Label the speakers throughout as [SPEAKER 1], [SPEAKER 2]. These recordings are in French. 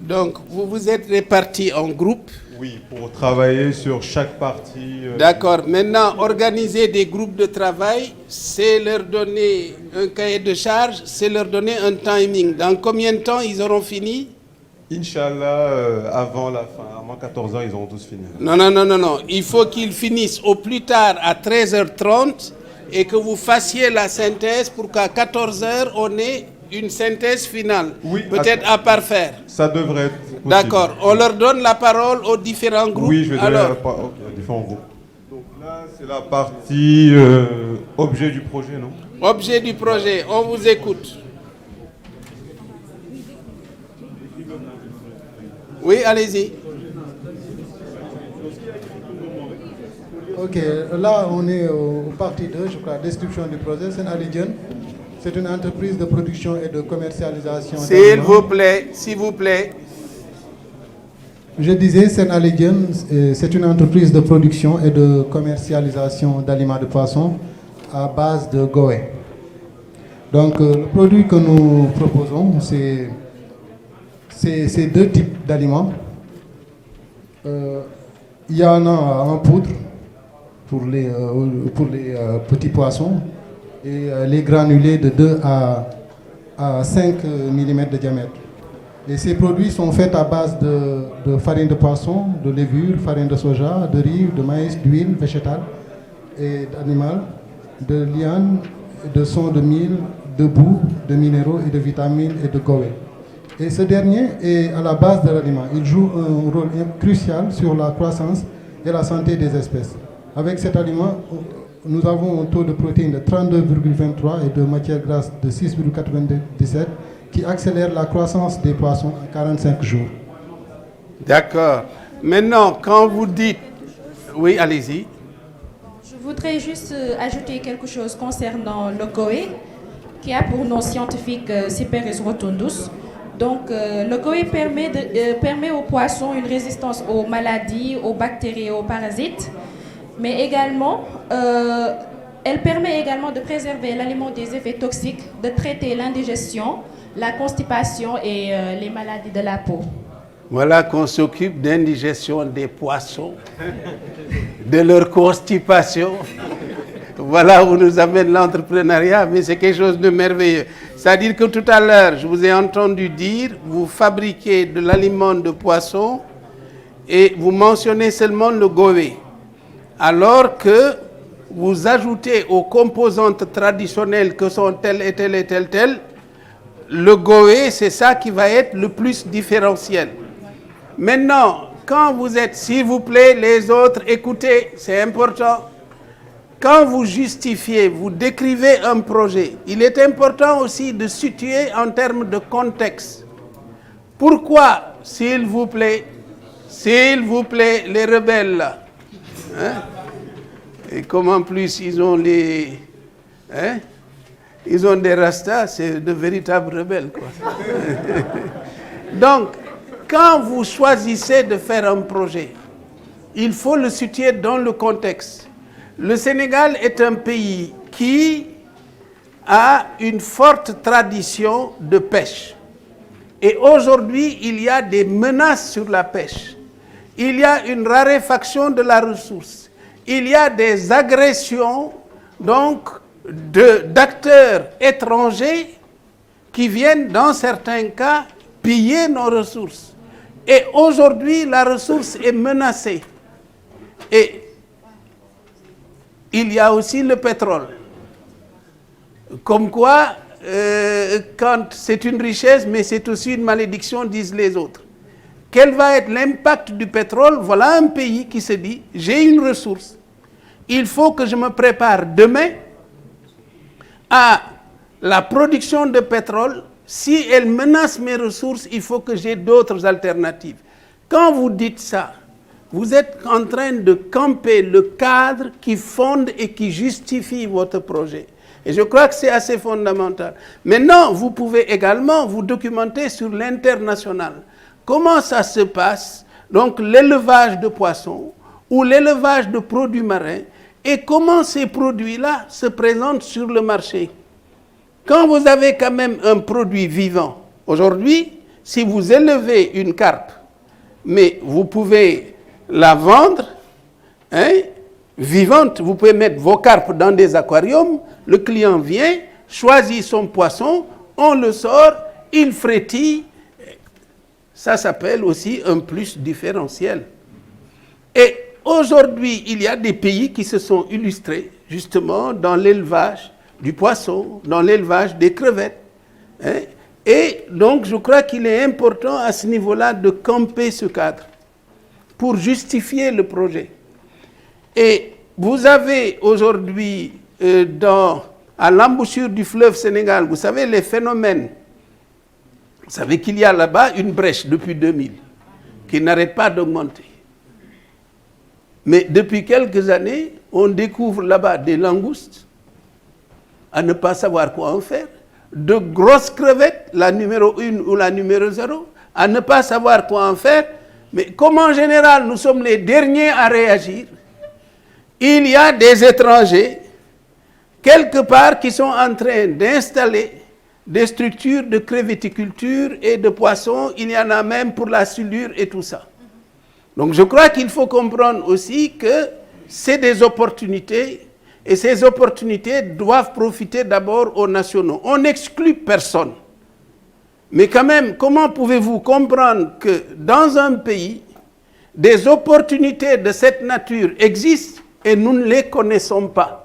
[SPEAKER 1] Donc, vous vous êtes répartis en groupes.
[SPEAKER 2] Oui, pour travailler sur chaque partie.
[SPEAKER 1] D'accord. Maintenant, organiser des groupes de travail, c'est leur donner un cahier de charge, c'est leur donner un timing. Dans combien de temps ils auront fini?
[SPEAKER 2] Inch'Allah, avant la fin, avant 14 ans, ils auront tous fini.
[SPEAKER 1] Non. Il faut qu'ils finissent au plus tard à 13h30 et que vous fassiez la synthèse pour qu'à 14h, on ait une synthèse finale.
[SPEAKER 2] Oui,
[SPEAKER 1] peut-être à parfaire.
[SPEAKER 2] Ça devrait être possible.
[SPEAKER 1] D'accord. On leur donne la parole aux différents groupes.
[SPEAKER 2] Oui, je vais donner la parole aux différents groupes. Donc là, c'est la partie objet du projet, non?
[SPEAKER 1] Objet du projet, on vous écoute. Oui, allez-y.
[SPEAKER 3] Ok, là on est au partie 2, je crois, description du projet. C'est Aligen. C'est une entreprise de production et de commercialisation.
[SPEAKER 1] S'il vous plaît.
[SPEAKER 3] Je disais, Sen Aligen, c'est une entreprise de production et de commercialisation d'aliments de poisson à base de Goé. Donc, le produit que nous proposons, c'est deux types d'aliments. Il y en a en poudre pour les petits poissons et les granulés de 2 à 5 mm de diamètre. Et ces produits sont faits à base de farine de poisson, de levure, farine de soja, de riz, de maïs, d'huile végétale et d'animal, de liane, de son de mil, de boue, de minéraux et de vitamines et de goé. Et ce dernier est à la base de l'aliment. Il joue un rôle crucial sur la croissance et la santé des espèces. Avec cet aliment, nous avons un taux de protéines de 32,23 et de matière grasse de 6,97 qui accélère la croissance des poissons en 45 jours.
[SPEAKER 1] D'accord. Maintenant, quand vous dites... Oui, allez-y.
[SPEAKER 4] Je voudrais juste ajouter quelque chose concernant le GOE, qui a pour nom scientifique Cyperus rotundus. Donc, le GOE permet aux poissons une résistance aux maladies, aux bactéries et aux parasites, mais également, elle permet également de préserver l'aliment des effets toxiques, de traiter l'indigestion, la constipation et les maladies de la peau.
[SPEAKER 1] Voilà qu'on s'occupe d'indigestion des poissons, de leur constipation. Voilà où nous amène l'entrepreneuriat, mais c'est quelque chose de merveilleux. C'est-à-dire que tout à l'heure, je vous ai entendu dire, vous fabriquez de l'aliment de poisson et vous mentionnez seulement le goé, alors que vous ajoutez aux composantes traditionnelles que sont telles et telles et telles, telles, le goé, c'est ça qui va être le plus différentiel. Maintenant, quand vous êtes, s'il vous plaît, les autres, écoutez, c'est important. Quand vous justifiez, vous décrivez un projet, il est important aussi de situer en termes de contexte. Pourquoi, s'il vous plaît, les rebelles là, hein? Et comme en plus ils ont les... Hein? Ils ont des rastas, c'est de véritables rebelles, quoi. Donc, quand vous choisissez de faire un projet, il faut le situer dans le contexte. Le Sénégal est un pays qui a une forte tradition de pêche. Et aujourd'hui, il y a des menaces sur la pêche. Il y a une raréfaction de la ressource. Il y a des agressions, donc, d'acteurs étrangers qui viennent, dans certains cas, piller nos ressources. Et aujourd'hui, la ressource est menacée. Et il y a aussi le pétrole. Comme quoi, quand c'est une richesse, mais c'est aussi une malédiction, disent les autres. Quel va être l'impact du pétrole? Voilà un pays qui se dit, j'ai une ressource. Il faut que je me prépare demain à la production de pétrole. Si elle menace mes ressources, il faut que j'ai d'autres alternatives. Quand vous dites ça, vous êtes en train de camper le cadre qui fonde et qui justifie votre projet. Et je crois que c'est assez fondamental. Maintenant, vous pouvez également vous documenter sur l'international. Comment ça se passe? Donc, l'élevage de poissons ou l'élevage de produits marins et comment ces produits-là se présentent sur le marché. Quand vous avez quand même un produit vivant, aujourd'hui, si vous élevez une carpe, mais vous pouvez la vendre vivante, vous pouvez mettre vos carpes dans des aquariums, le client vient, choisit son poisson, on le sort, il frétille. Ça s'appelle aussi un plus différentiel. Et aujourd'hui, il y a des pays qui se sont illustrés justement dans l'élevage du poisson, dans l'élevage des crevettes. Et donc, je crois qu'il est important à ce niveau-là de camper ce cadre pour justifier le projet. Et vous avez aujourd'hui, à l'embouchure du fleuve Sénégal, vous savez, les phénomènes. Vous savez qu'il y a là-bas une brèche depuis 2000 qui n'arrête pas d'augmenter. Mais depuis quelques années, on découvre là-bas des langoustes à ne pas savoir quoi en faire, de grosses crevettes, la numéro 1 ou la numéro 0, à ne pas savoir quoi en faire. Mais comme en général, nous sommes les derniers à réagir, il y a des étrangers, quelque part, qui sont en train d'installer des structures de crevetticulture et de poissons. Il y en a même pour la soudure et tout ça. Donc je crois qu'il faut comprendre aussi que c'est des opportunités et ces opportunités doivent profiter d'abord aux nationaux. On n'exclut personne. Mais quand même, comment pouvez-vous comprendre que dans un pays, des opportunités de cette nature existent et nous ne les connaissons pas?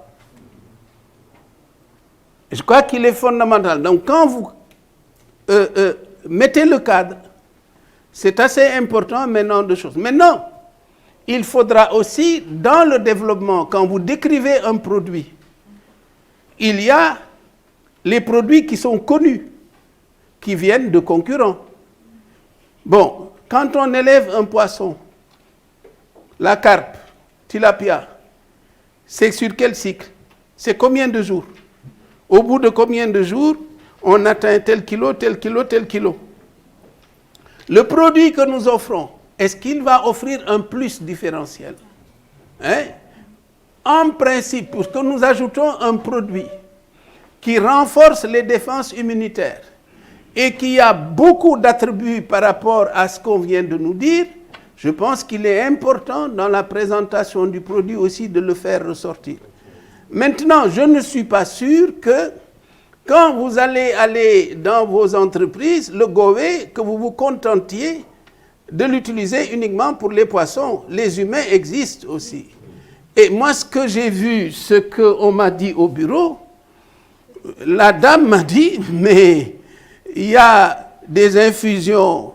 [SPEAKER 1] Je crois qu'il est fondamental. Donc quand vous mettez le cadre, c'est assez important maintenant de choses. Maintenant, il faudra aussi, dans le développement, quand vous décrivez un produit, il y a les produits qui sont connus, qui viennent de concurrents. Bon, quand on élève un poisson, la carpe, tilapia, c'est sur quel cycle? C'est combien de jours? Au bout de combien de jours, on atteint tel kilo, tel kilo, tel kilo. Le produit que nous offrons, est-ce qu'il va offrir un plus différentiel? En principe, pour que nous ajoutons un produit qui renforce les défenses immunitaires et qui a beaucoup d'attributs par rapport à ce qu'on vient de nous dire, je pense qu'il est important dans la présentation du produit aussi de le faire ressortir. Maintenant, je ne suis pas sûr que quand vous allez aller dans vos entreprises, le goé, que vous vous contentiez de l'utiliser uniquement pour les poissons. Les humains existent aussi. Et moi, ce que j'ai vu, ce qu'on m'a dit au bureau, la dame m'a dit, mais il y a des infusions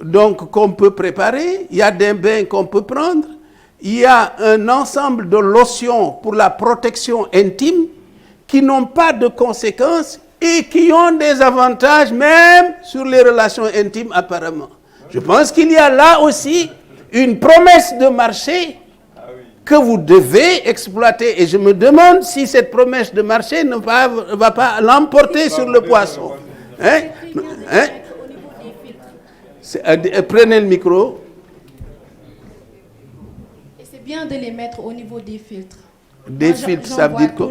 [SPEAKER 1] donc qu'on peut préparer, il y a des bains qu'on peut prendre, il y a un ensemble de lotions pour la protection intime qui n'ont pas de conséquences et qui ont des avantages même sur les relations intimes apparemment. Je pense qu'il y a là aussi une promesse de marché que vous devez exploiter. Et je me demande si cette promesse de marché ne va pas l'emporter sur le poisson. Prenez le micro.
[SPEAKER 4] Bien de les mettre au niveau des filtres.
[SPEAKER 1] Des filtres, ça veut dire quoi?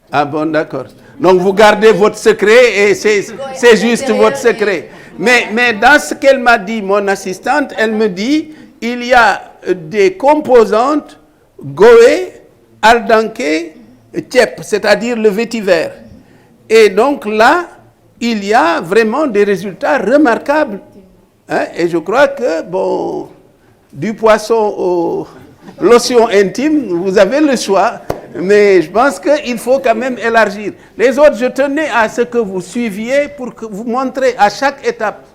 [SPEAKER 1] Ah bon, d'accord. Donc vous gardez votre secret et c'est juste votre secret. Mais dans ce qu'elle m'a dit, mon assistante, elle me dit, il y a des composantes goé, aldanké, tchep, c'est-à-dire le vétiver. Et donc là, il y a vraiment des résultats remarquables. Et je crois que, bon, du poisson lotion intime, vous avez le choix, mais je pense qu'il faut quand même élargir. Les autres, je tenais à ce que vous suiviez pour que vous montrez à chaque étape.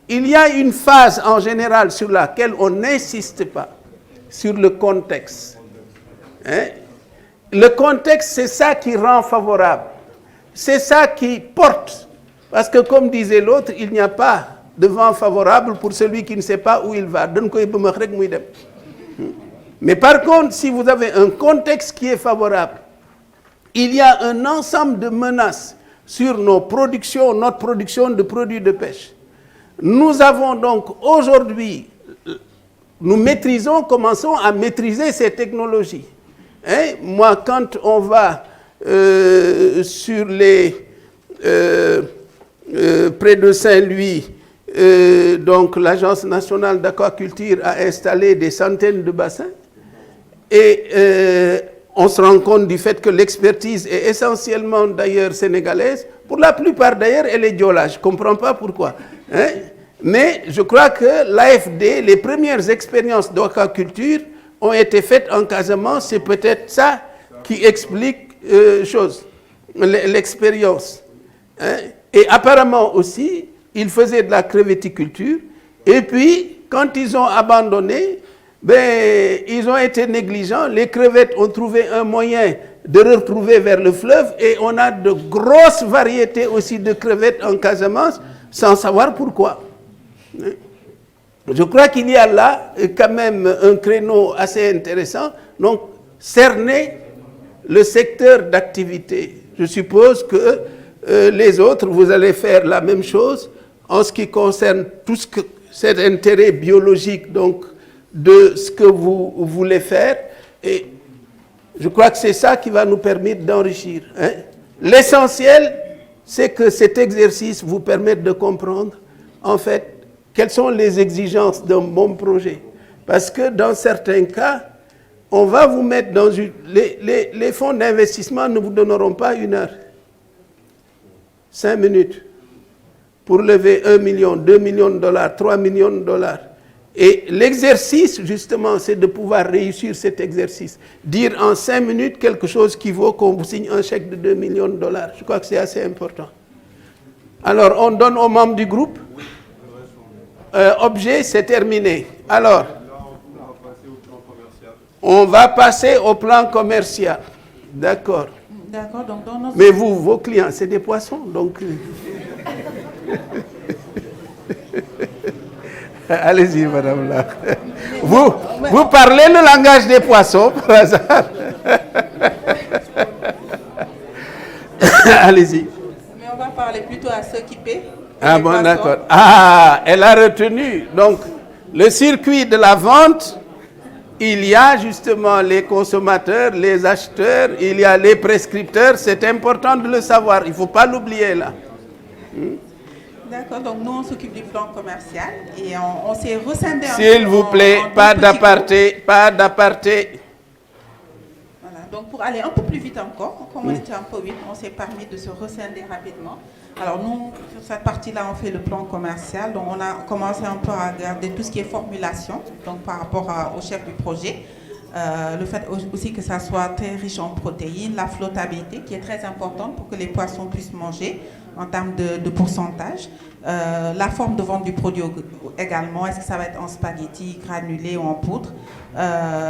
[SPEAKER 1] Il y a une phase en général sur laquelle on n'insiste pas, sur le contexte. Le contexte, c'est ça qui rend favorable. C'est ça qui porte. Parce que comme disait l'autre, il n'y a pas de vent favorable pour celui qui ne sait pas où il va. Mais par contre, si vous avez un contexte qui est favorable, il y a un ensemble de menaces sur nos productions, notre production de produits de pêche. Nous avons donc aujourd'hui nous commençons à maîtriser ces technologies. Hein? Moi, quand on va sur les près de Saint-Louis, donc l'Agence nationale d'aquaculture a installé des centaines de bassins et on se rend compte du fait que l'expertise est essentiellement d'ailleurs sénégalaise. Pour la plupart d'ailleurs, elle est diola. Je ne comprends pas pourquoi. Hein? Mais je crois que l'AFD, les premières expériences d'aquaculture ont été faites en Casamance. C'est peut-être ça qui explique l'expérience. Hein? Et apparemment aussi, ils faisaient de la crevetticulture. Et puis, quand ils ont abandonné, ils ont été négligents. Les crevettes ont trouvé un moyen de retrouver vers le fleuve. Et on a de grosses variétés aussi de crevettes en Casamance, sans savoir pourquoi. Je crois qu'il y a là quand même un créneau assez intéressant. Donc, cerner le secteur d'activité. Je suppose que les autres, vous allez faire la même chose en ce qui concerne tout cet intérêt biologique donc, de ce que vous voulez faire. Et je crois que c'est ça qui va nous permettre d'enrichir. Hein. L'essentiel, c'est que cet exercice vous permette de comprendre, en fait, quelles sont les exigences d'un bon projet. Parce que dans certains cas, on va vous mettre dans une... Les fonds d'investissement ne vous donneront pas 1 heure. 5 minutes pour lever 1 million, 2 millions de dollars, 3 millions de dollars. Et l'exercice, justement, c'est de pouvoir réussir cet exercice. Dire en 5 minutes quelque chose qui vaut qu'on vous signe un chèque de 2 millions de dollars. Je crois que c'est assez important. Alors, on donne aux membres du groupe. Objet, c'est terminé. Alors, on va passer au plan commercial. D'accord.
[SPEAKER 5] D'accord, donc dans notre...
[SPEAKER 1] Mais vous, vos clients, c'est des poissons, donc... Allez-y, madame là. Vous parlez le langage des poissons, par hasard. Allez-y.
[SPEAKER 5] Mais on va parler plutôt à ceux qui paient.
[SPEAKER 1] Ah bon, d'accord. Ah, elle a retenu. Donc, le circuit de la vente, il y a justement les consommateurs, les acheteurs, il y a les prescripteurs. C'est important de le savoir. Il ne faut pas l'oublier là.
[SPEAKER 5] D'accord, donc nous on s'occupe du plan commercial et on s'est rescindé un peu.
[SPEAKER 1] S'il vous plaît, pas d'aparté, pas d'aparté.
[SPEAKER 5] Voilà, donc pour aller un peu plus vite encore, comme on était un peu vite, on s'est permis de se rescinder rapidement. Alors nous, sur cette partie-là, on fait le plan commercial. Donc on a commencé un peu à regarder tout ce qui est formulation, donc par rapport au chef du projet. Le fait aussi que ça soit très riche en protéines, la flottabilité qui est très importante pour que les poissons puissent manger en termes de pourcentage. La forme de vente du produit également, est-ce que ça va être en spaghetti, granulé ou en poudre?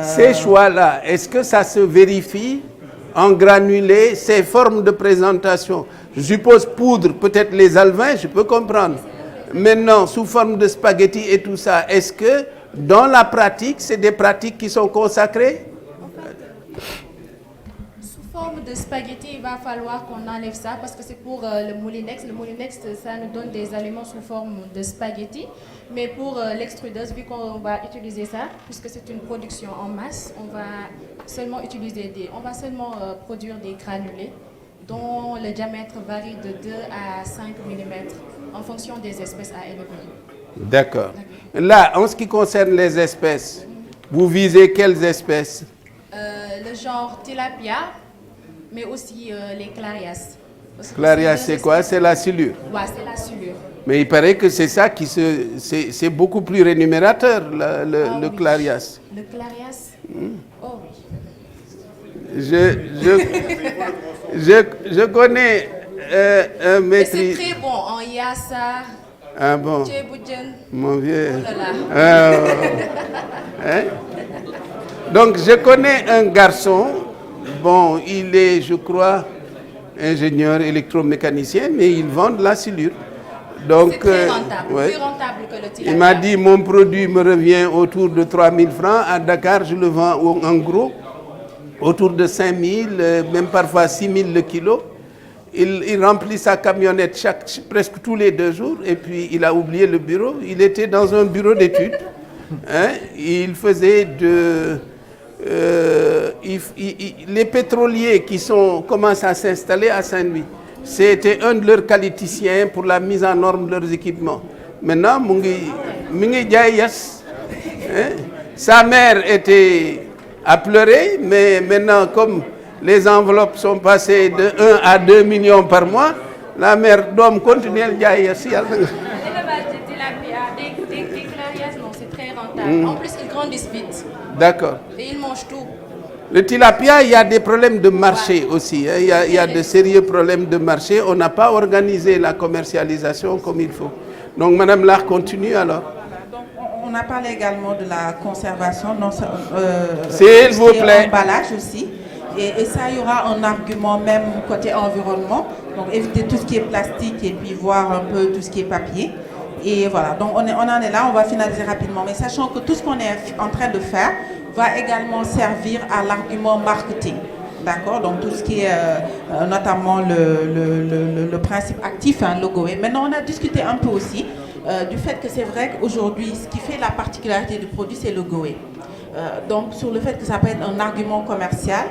[SPEAKER 1] Ces choix-là, est-ce que ça se vérifie en granulé, ces formes de présentation? Je suppose poudre, peut-être les alevins, je peux comprendre. Maintenant, sous forme de spaghetti et tout ça, est-ce que dans la pratique, c'est des pratiques qui sont consacrées?
[SPEAKER 4] Sous forme de spaghetti, il va falloir qu'on enlève ça parce que c'est pour le moulinex. Le moulinex, ça nous donne des aliments sous forme de spaghetti. Mais pour l'extrudeuse, vu qu'on va utiliser ça, puisque c'est une production en masse, on va seulement produire des granulés dont le diamètre varie de 2 à 5 mm en fonction des espèces à élever.
[SPEAKER 1] D'accord. Là, en ce qui concerne les espèces, vous visez quelles espèces?
[SPEAKER 4] Le genre tilapia, mais aussi les clarias.
[SPEAKER 1] Clarias, c'est quoi? C'est la silure.
[SPEAKER 4] Oui, c'est la silure.
[SPEAKER 1] Mais il paraît que c'est ça qui c'est beaucoup plus rémunérateur, le clarias.
[SPEAKER 4] Le clarias? Oh oui.
[SPEAKER 1] Je connais un maîtrise.
[SPEAKER 4] C'est très bon en yassa.
[SPEAKER 1] Ah bon? Mon vieux.
[SPEAKER 4] Oh là là.
[SPEAKER 1] Hein? Donc, je connais un garçon. Bon, il est, je crois, ingénieur électromécanicien, mais il vend de la silure. Donc,
[SPEAKER 4] c'est très rentable,
[SPEAKER 1] ouais.
[SPEAKER 4] Plus rentable que le tilapia.
[SPEAKER 1] Il m'a dit, mon produit me revient autour de 3 000 francs. À Dakar, je le vends en gros autour de 5 000, même parfois 6 000 le kilo. Il remplit sa camionnette presque tous les 2 jours et puis il a oublié le bureau. Il était dans un bureau d'études. hein, il faisait les pétroliers qui commencent à s'installer à Saint-Louis. C'était un de leurs qualiticiens pour la mise en norme de leurs équipements. Maintenant, sa mère était à pleurer, mais maintenant, comme les enveloppes sont passées de 1 à 2 millions par mois, la mère doit continuer à dire si elle...
[SPEAKER 4] L'élevage de tilapia, des clarias, non, c'est très rentable. En plus, ils grandissent vite.
[SPEAKER 1] D'accord.
[SPEAKER 4] Et ils mangent tout.
[SPEAKER 1] Le tilapia, il y a des problèmes de marché aussi. Hein. Il y a de sérieux problèmes de marché. On n'a pas organisé la commercialisation comme il faut. Donc, Madame Lar, continue alors.
[SPEAKER 5] Donc, on a parlé également de la conservation,
[SPEAKER 1] s'il vous plaît.
[SPEAKER 5] Emballage aussi. Et ça, il y aura un argument même côté environnement. Donc, éviter tout ce qui est plastique et puis voir un peu tout ce qui est papier. Et voilà, donc on en est là, on va finaliser rapidement. Mais sachant que tout ce qu'on est en train de faire va également servir à l'argument marketing. D'accord? Donc tout ce qui est notamment le principe actif, hein, logo. Et maintenant, on a discuté un peu aussi du fait que c'est vrai qu'aujourd'hui, ce qui fait la particularité du produit, c'est le Goé. Donc sur le fait que ça peut être un argument commercial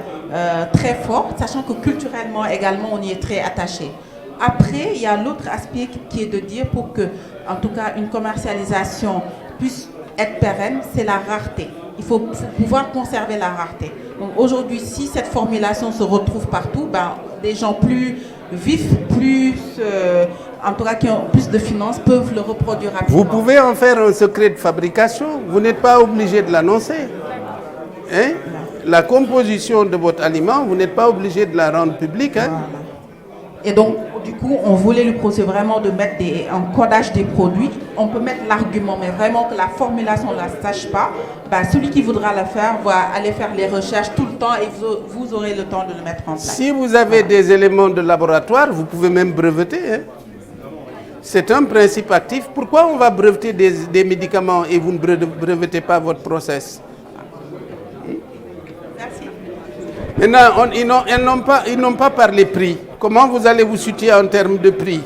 [SPEAKER 5] très fort, sachant que culturellement également, on y est très attaché. Après, il y a l'autre aspect qui est de dire pour que, en tout cas, une commercialisation puisse être pérenne, c'est la rareté. Il faut pouvoir conserver la rareté. Donc aujourd'hui, si cette formulation se retrouve partout, ben, des gens plus vifs, en tout cas qui ont plus de finances, peuvent le reproduire rapidement.
[SPEAKER 1] Vous pouvez en faire un secret de fabrication. Vous n'êtes pas obligé de l'annoncer. Hein? La composition de votre aliment, vous n'êtes pas obligé de la rendre publique. Hein?
[SPEAKER 5] Voilà. Et donc, du coup, on voulait lui proposer vraiment de mettre un codage des produits. On peut mettre l'argument, mais vraiment que la formulation ne la sache pas. Ben, celui qui voudra le faire va aller faire les recherches tout le temps et vous aurez le temps de le mettre en place.
[SPEAKER 1] Si vous avez des éléments de laboratoire, vous pouvez même breveter. Hein? C'est un principe actif. Pourquoi on va breveter des médicaments et vous ne brevetez pas votre process?
[SPEAKER 5] Merci.
[SPEAKER 1] Maintenant, ils n'ont pas parlé prix. Comment vous allez vous situer en termes de prix?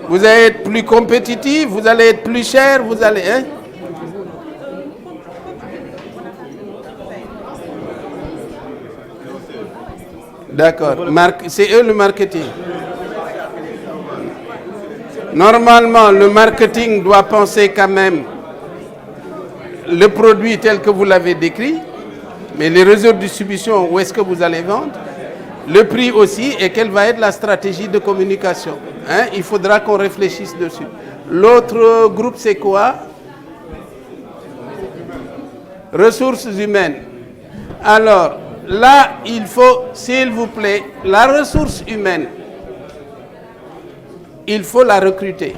[SPEAKER 1] Vous allez être plus compétitif, vous allez être plus cher, vous allez... Hein? D'accord. C'est eux le marketing. Normalement, le marketing doit penser quand même le produit tel que vous l'avez décrit, mais les réseaux de distribution, où est-ce que vous allez vendre? Le prix aussi, et quelle va être la stratégie de communication. Hein? Il faudra qu'on réfléchisse dessus. L'autre groupe, c'est quoi? Ressources humaines. Alors, là, il faut, s'il vous plaît, la ressource humaine, il faut la recruter.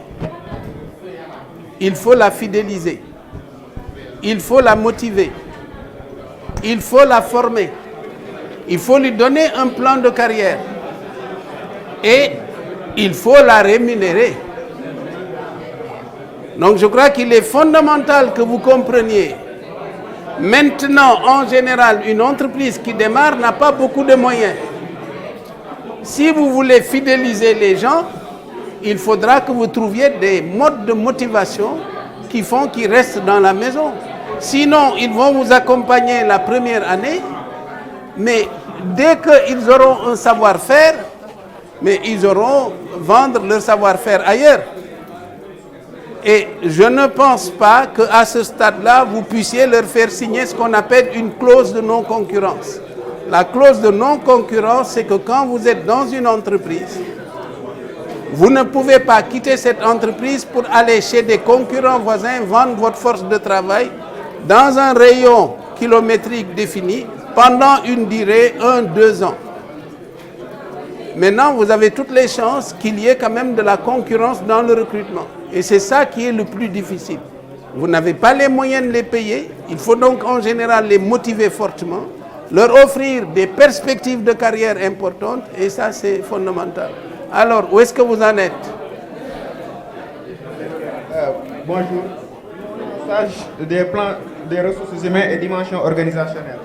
[SPEAKER 1] Il faut la fidéliser. Il faut la motiver. Il faut la former. Il faut lui donner un plan de carrière. Et il faut la rémunérer. Donc je crois qu'il est fondamental que vous compreniez. Maintenant, en général, une entreprise qui démarre n'a pas beaucoup de moyens. Si vous voulez fidéliser les gens, il faudra que vous trouviez des modes de motivation qui font qu'ils restent dans la maison. Sinon, ils vont vous accompagner la première année, mais dès qu'ils auront un savoir-faire, mais ils auront vendre leur savoir-faire ailleurs. Et je ne pense pas qu'à ce stade-là, vous puissiez leur faire signer ce qu'on appelle une clause de non-concurrence. La clause de non-concurrence, c'est que quand vous êtes dans une entreprise, vous ne pouvez pas quitter cette entreprise pour aller chez des concurrents voisins, vendre votre force de travail dans un rayon kilométrique défini pendant une durée 1-2 ans. Maintenant, vous avez toutes les chances qu'il y ait quand même de la concurrence dans le recrutement. Et c'est ça qui est le plus difficile. Vous n'avez pas les moyens de les payer. Il faut donc en général les motiver fortement, leur offrir des perspectives de carrière importantes. Et ça, c'est fondamental. Alors, où est-ce que vous en êtes?
[SPEAKER 6] Bonjour. Stage des plans des ressources humaines et dimension organisationnelle.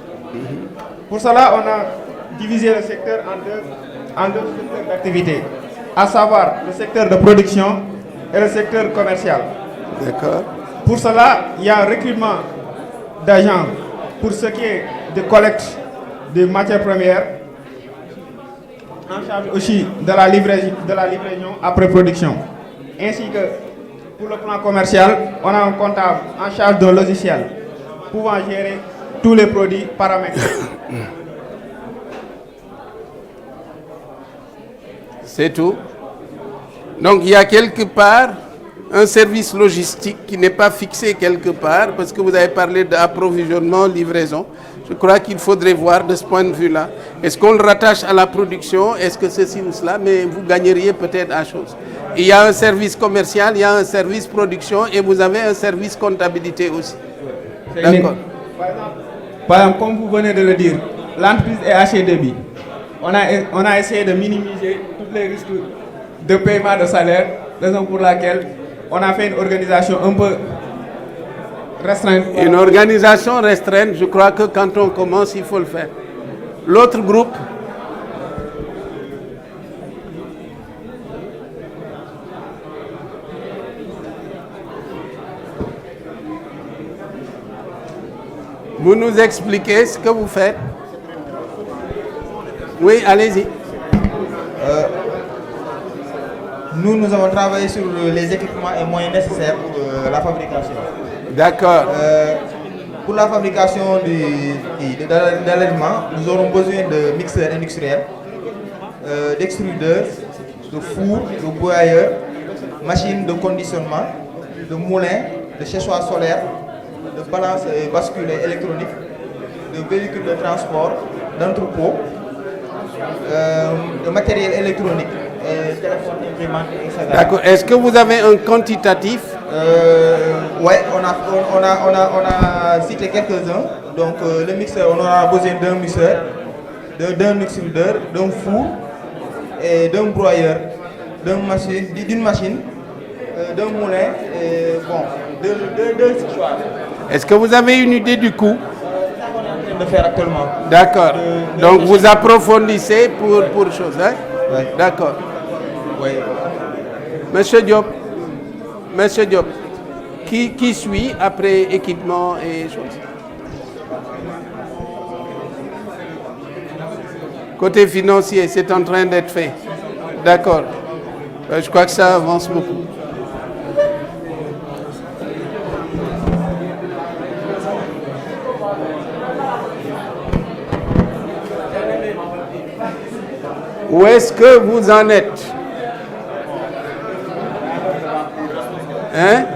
[SPEAKER 6] Pour cela, on a divisé le secteur en deux secteurs d'activité, à savoir le secteur de production et le secteur commercial.
[SPEAKER 1] D'accord.
[SPEAKER 6] Pour cela, il y a un recrutement d'agents pour ce qui est de collecte des matières premières, en charge aussi de la livraison après production. Ainsi que pour le plan commercial, on a un comptable en charge d'un logiciel pouvant gérer tous les produits paramètres.
[SPEAKER 1] C'est tout. Donc il y a quelque part un service logistique qui n'est pas fixé quelque part, parce que vous avez parlé d'approvisionnement, livraison. Je crois qu'il faudrait voir de ce point de vue-là. Est-ce qu'on le rattache à la production? Est-ce que ceci ou cela? Mais vous gagneriez peut-être à chose. Il y a un service commercial, il y a un service production et vous avez un service comptabilité aussi. D'accord.
[SPEAKER 6] Par exemple, comme vous venez de le dire, l'entreprise est HDB. On a essayé de minimiser tous les risques de paiement de salaire, raison pour laquelle on a fait une organisation un peu restreinte.
[SPEAKER 1] Une organisation restreinte, je crois que quand on commence, il faut le faire. L'autre groupe? Vous nous expliquez ce que vous faites? Oui, allez-y.
[SPEAKER 7] Nous avons travaillé sur les équipements et moyens nécessaires pour la fabrication.
[SPEAKER 1] D'accord.
[SPEAKER 7] Pour la fabrication de l'aliment, nous aurons besoin de mixeurs industriels, d'extrudeurs, de fours, de broyeurs, machines de conditionnement, de moulins, de séchoirs solaires, de balances et bascules électroniques, de véhicules de transport, d'entrepôts, de matériel électronique, téléphone, imprimante, etc.
[SPEAKER 1] D'accord. Est-ce que vous avez un quantitatif?
[SPEAKER 7] Oui, on a cité quelques-uns. Donc le mixeur, on aura besoin d'un mixeur, d'un extrudeur, d'un four et d'un broyeur, d'une machine, d'un moulin et deux séchoirs.
[SPEAKER 1] Est-ce que vous avez une idée du coût?
[SPEAKER 7] C'est ça qu'on est en train de faire actuellement.
[SPEAKER 1] D'accord. Donc vous approfondissez pour chose, hein?
[SPEAKER 7] Oui.
[SPEAKER 1] D'accord.
[SPEAKER 7] Oui.
[SPEAKER 1] Monsieur Diop, qui suit après équipement et choses? Côté financier, c'est en train d'être fait. D'accord. Je crois que ça avance beaucoup. Où est-ce que vous en êtes? Hein?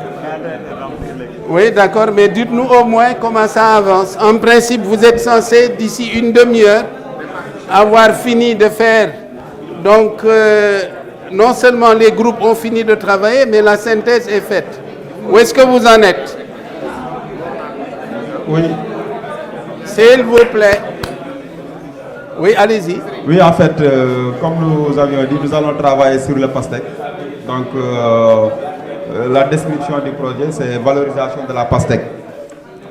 [SPEAKER 1] Oui, d'accord, mais dites-nous au moins comment ça avance. En principe, vous êtes censé, d'ici une demi-heure, avoir fini de faire. Donc, non seulement les groupes ont fini de travailler, mais la synthèse est faite. Où est-ce que vous en êtes?
[SPEAKER 2] Oui.
[SPEAKER 1] S'il vous plaît. Oui, allez-y.
[SPEAKER 2] Oui, en fait, comme nous avions dit, nous allons travailler sur le pastèque. Donc, la description du projet, c'est valorisation de la pastèque.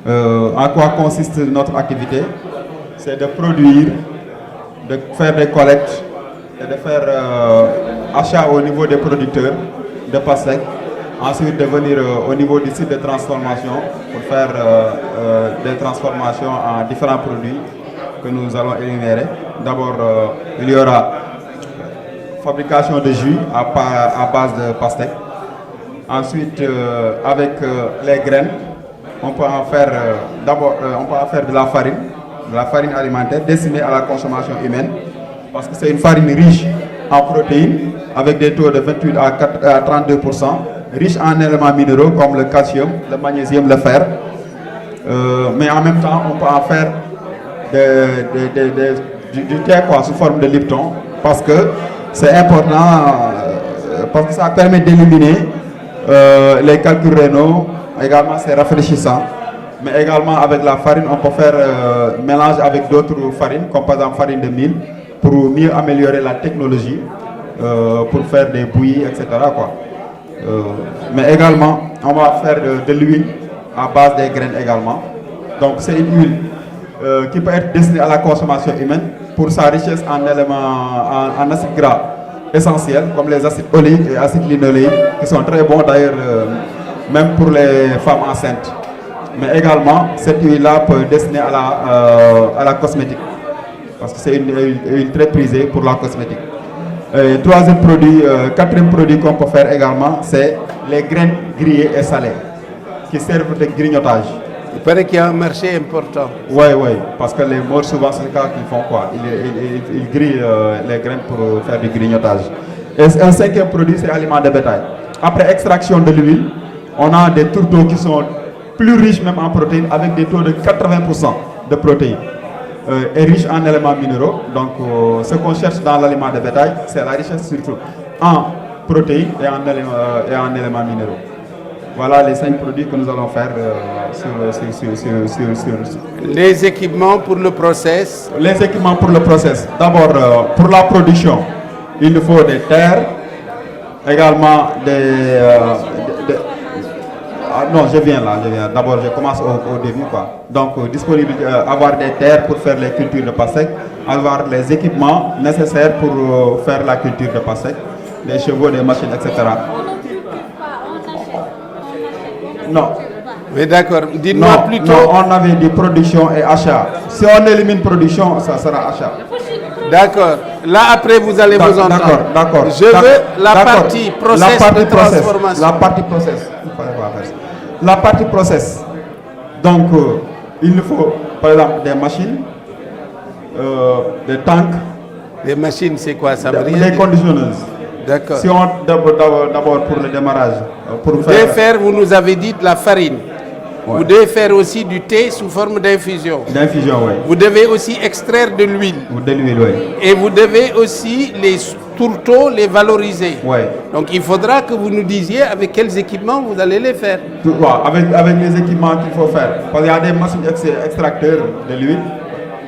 [SPEAKER 2] En quoi consiste notre activité? C'est de produire, de faire des collectes et de faire achat au niveau des producteurs de pastèque. Ensuite, de venir au niveau du site de transformation pour faire des transformations en différents produits que nous allons énumérer. D'abord, il y aura fabrication de jus à base de pastèque. Ensuite, avec les graines, on peut en faire de la farine alimentaire destinée à la consommation humaine, parce que c'est une farine riche en protéines, avec des taux de 28 à 32%, riche en éléments minéraux comme le calcium, le magnésium, le fer. Mais en même temps, on peut en faire du thé sous forme de Lipton, parce que c'est important, parce que ça permet d'éliminer les calculs rénaux. Également c'est rafraîchissant, mais également avec la farine on peut faire mélange avec d'autres farines, comme par exemple farine de mil, pour mieux améliorer la technologie, pour faire des bouillies, etc. Mais également on va faire de l'huile à base des graines également. Donc c'est une huile qui peut être destinée à la consommation humaine pour sa richesse en éléments, en acides gras essentiels, comme les acides oléiques et acides linoléiques, qui sont très bons d'ailleurs même pour les femmes enceintes. Mais également, cette huile-là peut être destinée à la cosmétique, parce que c'est une huile très prisée pour la cosmétique. Troisième produit, quatrième produit qu'on peut faire également, c'est les graines grillées et salées, qui servent de grignotage.
[SPEAKER 1] Il paraît qu'il y a un marché important.
[SPEAKER 2] Oui, parce que les morts, souvent, c'est le cas qu'ils font quoi. Ils grillent les graines pour faire du grignotage. Et un cinquième produit, c'est l'aliment de bétail. Après extraction de l'huile, on a des tourteaux qui sont plus riches même en protéines, avec des taux de 80% de protéines. Et riches en éléments minéraux. Donc, ce qu'on cherche dans l'aliment de bétail, c'est la richesse surtout en protéines et en éléments minéraux. Voilà les 5 produits que nous allons faire sur
[SPEAKER 1] Les équipements pour le process.
[SPEAKER 2] Les équipements pour le process. D'abord, pour la production, il nous faut des terres, également non, je viens. D'abord, je commence au début, quoi. Donc, avoir des terres pour faire les cultures de pastèques, avoir les équipements nécessaires pour faire la culture de pastèques, des chevaux, des machines, etc. Non.
[SPEAKER 1] Mais d'accord, dites-moi plutôt.
[SPEAKER 2] Non, on avait dit production et achat. Si on élimine production, ça sera achat.
[SPEAKER 1] D'accord. Là, après, vous allez vous entendre.
[SPEAKER 2] D'accord.
[SPEAKER 1] Je veux la partie process de transformation.
[SPEAKER 2] La partie process. La partie process. Donc, il nous faut, par exemple, des machines, des tanks.
[SPEAKER 1] Des machines, c'est quoi ça?
[SPEAKER 2] Des conditionneuses.
[SPEAKER 1] D'accord.
[SPEAKER 2] Si on d'abord pour le démarrage, pour
[SPEAKER 1] vous devez faire, vous nous avez dit, de la farine. Ouais. Vous devez faire aussi du thé sous forme d'infusion.
[SPEAKER 2] D'infusion, oui.
[SPEAKER 1] Vous devez aussi extraire de l'huile.
[SPEAKER 2] De l'huile, oui.
[SPEAKER 1] Et vous devez aussi les tourteaux, les valoriser.
[SPEAKER 2] Oui.
[SPEAKER 1] Donc il faudra que vous nous disiez avec quels équipements vous allez les faire.
[SPEAKER 2] Avec les équipements qu'il faut faire. Parce qu'il y a des machines extracteurs de l'huile.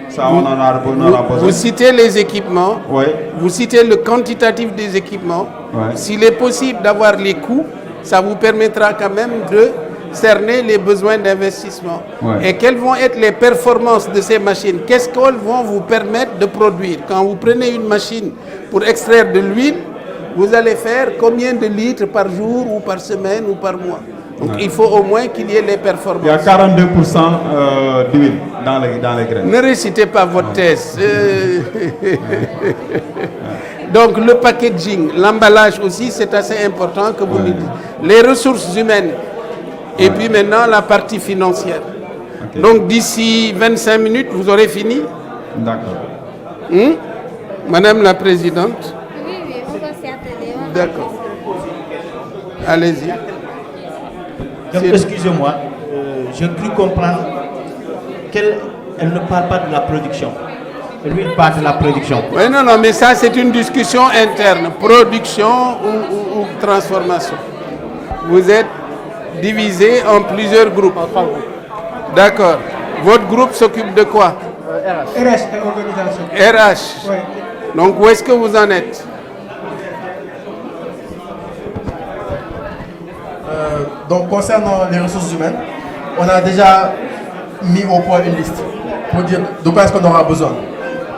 [SPEAKER 2] Ça, on en a besoin.
[SPEAKER 1] Vous citez les équipements,
[SPEAKER 2] oui.
[SPEAKER 1] Vous citez le quantitatif des équipements. Oui. S'il est possible d'avoir les coûts, ça vous permettra quand même de cerner les besoins d'investissement. Oui. Et quelles vont être les performances de ces machines? Qu'est-ce qu'elles vont vous permettre de produire? Quand vous prenez une machine pour extraire de l'huile, vous allez faire combien de litres par jour ou par semaine ou par mois? Donc il faut au moins qu'il y ait les performances.
[SPEAKER 2] Il y a 42% d'huile dans les graines.
[SPEAKER 1] Ne récitez pas votre thèse. Donc le packaging, l'emballage aussi, c'est assez important que vous nous dites. Les ressources humaines et puis maintenant la partie financière. Okay. Donc d'ici 25 minutes, vous aurez fini?
[SPEAKER 2] D'accord.
[SPEAKER 1] Madame la Présidente?
[SPEAKER 8] Oui, on va s'y atteler.
[SPEAKER 1] D'accord. Allez-y.
[SPEAKER 9] Excusez-moi, je cru comprendre qu'elle ne parle pas de la production. Lui, il parle de la production.
[SPEAKER 1] Oui, non, mais ça, c'est une discussion interne. Production ou transformation. Vous êtes divisé en plusieurs groupes. D'accord. Votre groupe s'occupe de quoi?
[SPEAKER 6] RH et organisation.
[SPEAKER 1] RH.
[SPEAKER 6] Oui.
[SPEAKER 1] Donc, où est-ce que vous en êtes?
[SPEAKER 10] Donc concernant les ressources humaines, on a déjà mis au point une liste pour dire de quoi est-ce qu'on aura besoin.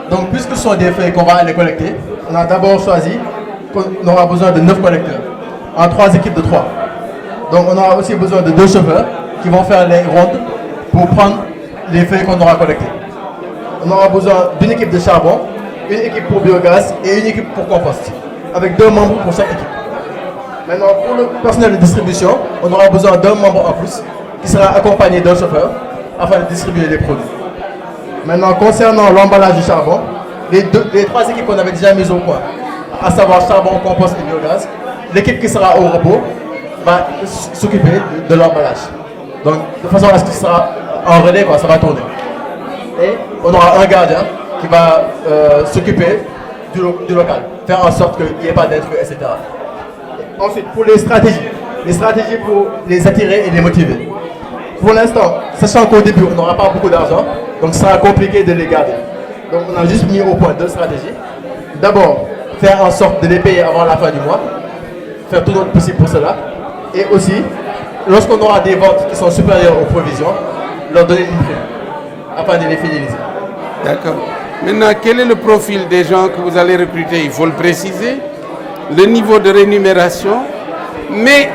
[SPEAKER 10] Donc puisque ce sont des feuilles qu'on va aller collecter, on a d'abord choisi qu'on aura besoin de 9 collecteurs en 3 équipes de 3. Donc on aura aussi besoin de 2 chauffeurs qui vont faire les rondes pour prendre les feuilles qu'on aura collectées. On aura besoin d'une équipe de charbon, une équipe pour biogaz et une équipe pour compost, avec 2 membres pour chaque équipe. Maintenant, pour le personnel de distribution, on aura besoin d'un membre en plus qui sera accompagné d'un chauffeur afin de distribuer les produits. Maintenant, concernant l'emballage du charbon, les 3 équipes qu'on avait déjà mises au point, à savoir charbon, compost et biogaz, l'équipe qui sera au repos va s'occuper de l'emballage. Donc, de façon à ce que ce sera en relais, quoi, ça va tourner. Et on aura un gardien qui va s'occuper du local, faire en sorte qu'il n'y ait pas d'intrus, etc. Ensuite, pour les stratégies pour les attirer et les motiver. Pour l'instant, sachant qu'au début, on n'aura pas beaucoup d'argent, donc ce sera compliqué de les garder. Donc on a juste mis au point 2 stratégies. D'abord, faire en sorte de les payer avant la fin du mois, faire tout notre possible pour cela. Et aussi, lorsqu'on aura des ventes qui sont supérieures aux provisions, leur donner une prime, afin de les fidéliser.
[SPEAKER 1] D'accord. Maintenant, quel est le profil des gens que vous allez recruter? Il faut le préciser. Le niveau de rémunération, mais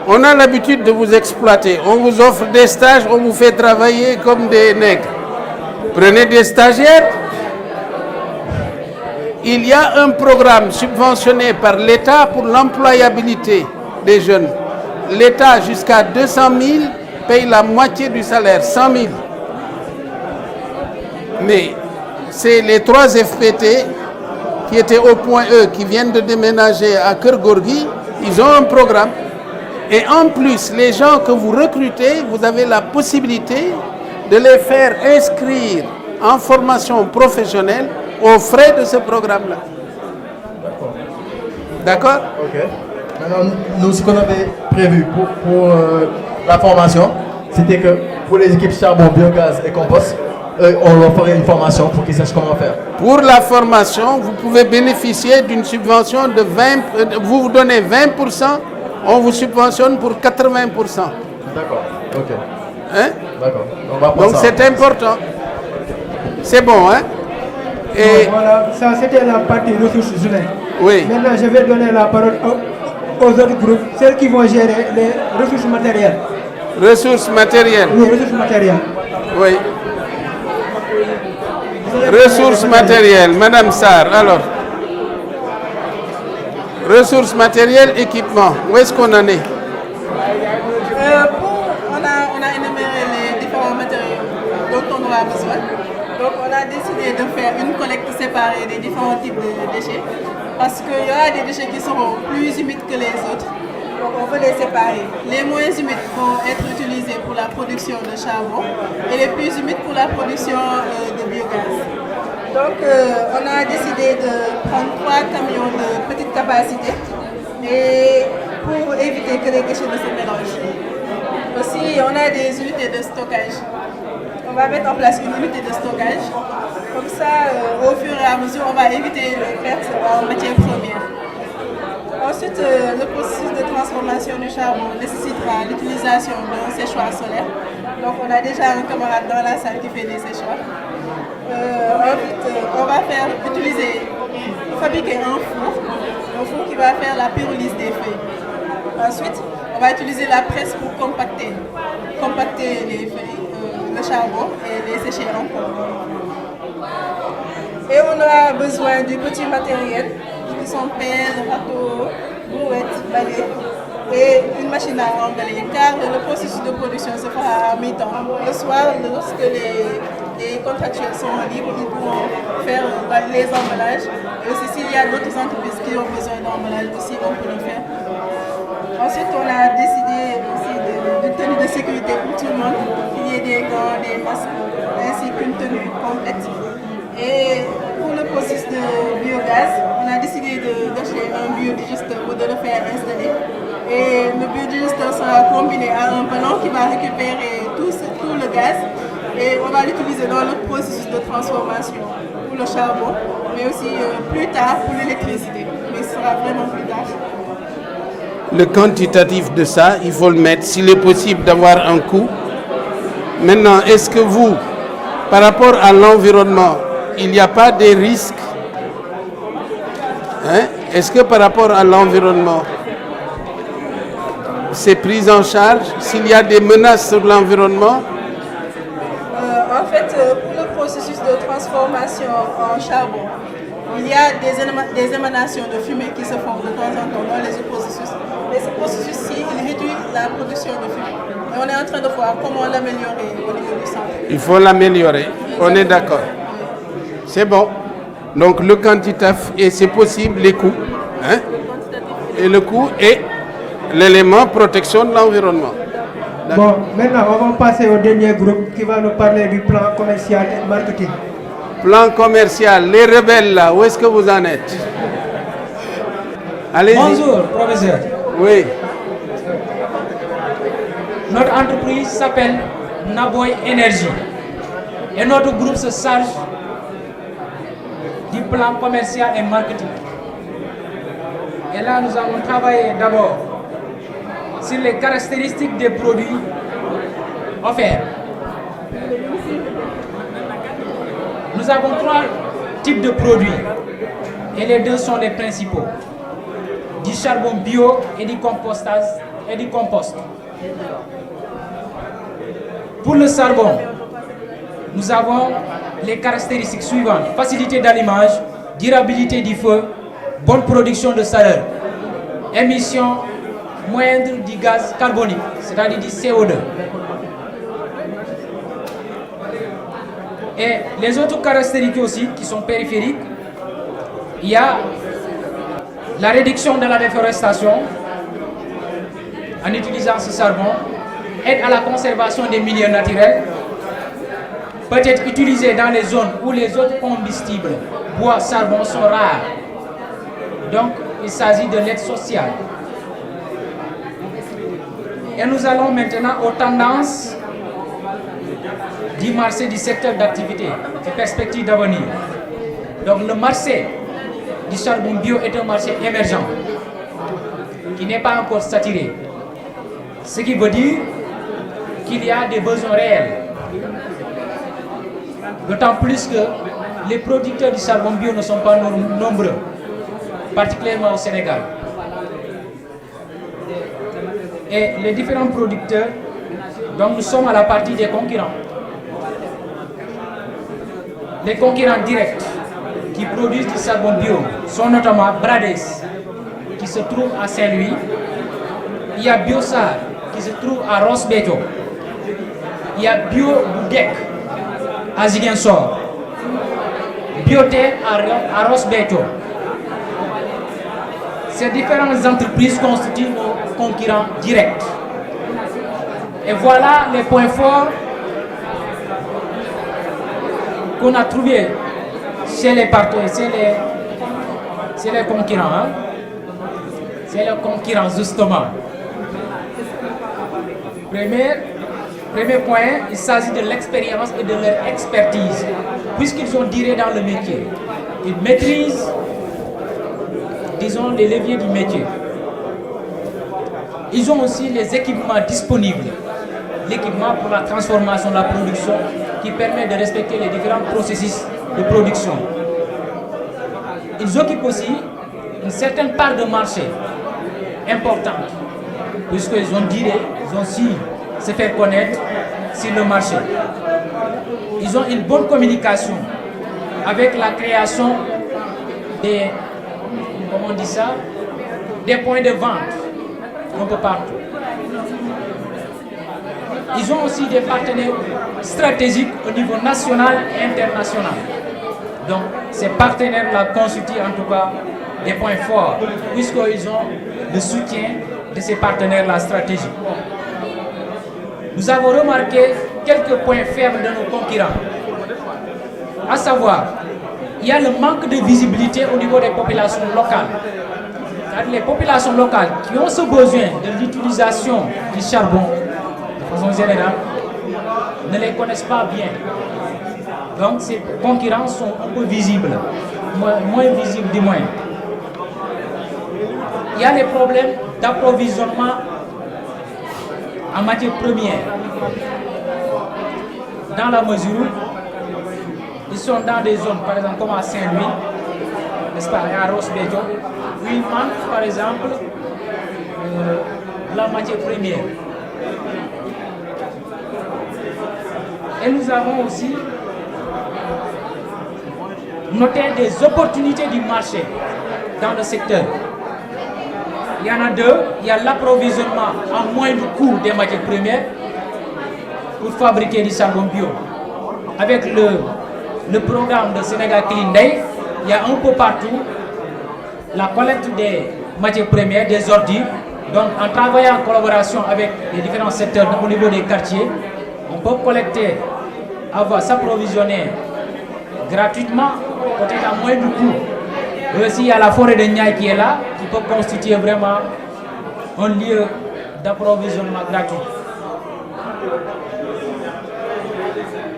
[SPEAKER 1] On a l'habitude de vous exploiter. On vous offre des stages, on vous fait travailler comme des nègres. Prenez des stagiaires. Il y a un programme subventionné par l'État pour l'employabilité des jeunes. L'État, jusqu'à 200 000, paye la moitié du salaire, 100 000. Mais c'est les 3 FPT qui étaient au point E, qui viennent de déménager à Kergorgi, ils ont un programme. Et en plus, les gens que vous recrutez, vous avez la possibilité de les faire inscrire en formation professionnelle aux frais de ce programme-là. D'accord?
[SPEAKER 10] Ok. Maintenant, nous, ce qu'on avait prévu pour la formation, c'était que pour les équipes charbon, biogaz et compost, on leur ferait une formation pour qu'ils sachent comment faire.
[SPEAKER 1] Pour la formation, vous pouvez bénéficier d'une subvention de 20%. Vous donnez 20%, on vous subventionne pour 80%.
[SPEAKER 10] D'accord, ok.
[SPEAKER 1] Hein?
[SPEAKER 10] D'accord.
[SPEAKER 1] Donc c'est important. C'est bon, hein? Et
[SPEAKER 11] voilà, ça c'était la partie ressources humaines.
[SPEAKER 1] Oui.
[SPEAKER 11] Maintenant, je vais donner la parole aux autres groupes, celles qui vont gérer les ressources matérielles.
[SPEAKER 1] Ressources matérielles.
[SPEAKER 11] Oui, ressources matérielles.
[SPEAKER 1] Oui. Ressources matérielles, Madame Sarr, alors. Ressources matérielles, équipement, où est-ce qu'on en est?
[SPEAKER 5] On a énuméré les différents matériaux dont on aura besoin. Donc on a décidé de faire une collecte séparée des différents types de déchets parce qu'il y aura des déchets qui seront plus humides que les autres. Donc on veut les séparer. Les moins humides vont être utilisés pour la production de charbon et les plus humides pour la production de biogaz. Donc on a décidé de prendre 3 camions de petite capacité et pour éviter que les déchets ne se mélangent. Aussi on a des unités de stockage. On va mettre en place une unité de stockage. Comme ça, au fur et à mesure, on va éviter les pertes en matière première. Ensuite, le processus de transformation du charbon nécessitera l'utilisation d'un séchoir solaire. Donc, on a déjà un camarade dans la salle qui fait des séchoirs. Ensuite, on va fabriquer un four qui va faire la pyrolyse des feuilles. Ensuite, on va utiliser la presse pour compacter les feuilles, le charbon et les sécher encore. Et on aura besoin du petit matériel qui sont pelles, râteaux, brouettes, balais et une machine à emballer car le processus de production se fera à mi-temps. Le soir, lorsque les contractuels sont libres, ils pourront faire les emballages. Et aussi s'il y a d'autres entreprises qui ont besoin d'emballage aussi, on peut le faire. Ensuite, on a décidé aussi d'une tenue de sécurité pour tout le monde, qu'il y ait des gants, des masques, ainsi qu'une tenue complète. Et pour le processus de biogaz, on a décidé d'acheter un biodigesteur ou de le faire installer. Et le biodigesteur sera combiné à un ballon qui va récupérer tout le gaz et on va l'utiliser dans le processus de transformation pour le charbon, mais aussi plus tard pour l'électricité. Mais ce sera vraiment plus tard.
[SPEAKER 1] Le quantitatif de ça, il faut le mettre, s'il est possible d'avoir un coût. Maintenant, est-ce que vous, par rapport à l'environnement, il n'y a pas des risques? Hein? Est-ce que par rapport à l'environnement, c'est pris en charge? S'il y a des menaces sur l'environnement?
[SPEAKER 5] En fait, pour le processus de transformation en charbon, il y a des émanations de fumée qui se font de temps en temps dans les processus. Mais ce processus-ci, il réduit la production de fumée. Et on est en train de voir comment l'améliorer au niveau du centre.
[SPEAKER 1] Il faut l'améliorer, on est d'accord. C'est bon. Donc le quantitatif, et c'est possible, les coûts. Hein? Et le coût est l'élément protection de l'environnement.
[SPEAKER 11] Bon, maintenant, on va passer au dernier groupe qui va nous parler du plan commercial et marketing.
[SPEAKER 1] Plan commercial, les rebelles là, où est-ce que vous en êtes? Allez-y.
[SPEAKER 12] Bonjour, professeur.
[SPEAKER 1] Oui.
[SPEAKER 12] Notre entreprise s'appelle Naboy Energy et notre groupe se charge du plan commercial et marketing. Et là, nous avons travaillé d'abord sur les caractéristiques des produits offerts. Nous avons 3 types de produits et les 2 sont les principaux. Du charbon bio et du compostage et du compost. Pour le charbon, nous avons les caractéristiques suivantes: facilité d'allumage, durabilité du feu, bonne production de chaleur, émission moindre du gaz carbonique, c'est-à-dire du CO2. Et les autres caractéristiques aussi qui sont périphériques, il y a la réduction de la déforestation en utilisant ce charbon, aide à la conservation des milieux naturels, peut être utilisé dans les zones où les autres combustibles, bois, charbon sont rares. Donc, il s'agit de l'aide sociale. Et nous allons maintenant aux tendances du marché du secteur d'activité, des perspectives d'avenir. Donc, le marché du charbon bio est un marché émergent qui n'est pas encore saturé. Ce qui veut dire qu'il y a des besoins réels. D'autant plus que les producteurs du charbon bio ne sont pas nombreux, particulièrement au Sénégal. Et les différents producteurs, donc nous sommes à la partie des concurrents. Les concurrents directs qui produisent du charbon bio sont notamment Brades, qui se trouve à Saint-Louis. Il y a Biosar, qui se trouve à Ross Béthio. Il y a Bio Boudek à Ziguinchor. Bioté à Ross Béthio. Ces différentes entreprises constituent nos concurrents directs. Et voilà les points forts qu'on a trouvés chez les partenaires, chez les concurrents. Hein? C'est les concurrents justement. Premier point, il s'agit de l'expérience et de leur expertise, puisqu'ils ont duré dans le métier. Ils maîtrisent, disons, les leviers du métier. Ils ont aussi les équipements disponibles. L'équipement pour la transformation de la production qui permet de respecter les différents processus de production. Ils occupent aussi une certaine part de marché importante, puisqu'ils ont duré, ils ont su se faire connaître sur le marché. Ils ont une bonne communication avec la création des, comment on dit ça, des points de vente un peu partout. Ils ont aussi des partenaires stratégiques au niveau national et international. Donc ces partenaires-là constituent en tout cas des points forts, puisqu'ils ont le soutien de ces partenaires-là stratégiques. Nous avons remarqué quelques points faibles de nos concurrents. À savoir, il y a le manque de visibilité au niveau des populations locales. C'est-à-dire les populations locales qui ont ce besoin de l'utilisation du charbon, de façon générale, ne les connaissent pas bien. Donc ces concurrents sont un peu visibles, moins visibles du moins. Il y a les problèmes d'approvisionnement en matière première, dans la mesure où ils sont dans des zones, par exemple comme à Saint-Louis, n'est-ce pas, et à Ross Béthio, où il manque par exemple la matière première. Et nous avons aussi noté des opportunités du marché dans le secteur. Il y en a deux. Il y a l'approvisionnement en moindre coût des matières premières pour fabriquer du charbon bio. Avec le programme de Sénégal Clean Day, il y a un peu partout la collecte des matières premières, des ordures. Donc en travaillant en collaboration avec les différents secteurs au niveau des quartiers, on peut collecter, s'approvisionner gratuitement, peut-être à moindre coût. Et aussi il y a la forêt de Niaï qui est là, qui peut constituer vraiment un lieu d'approvisionnement gratuit.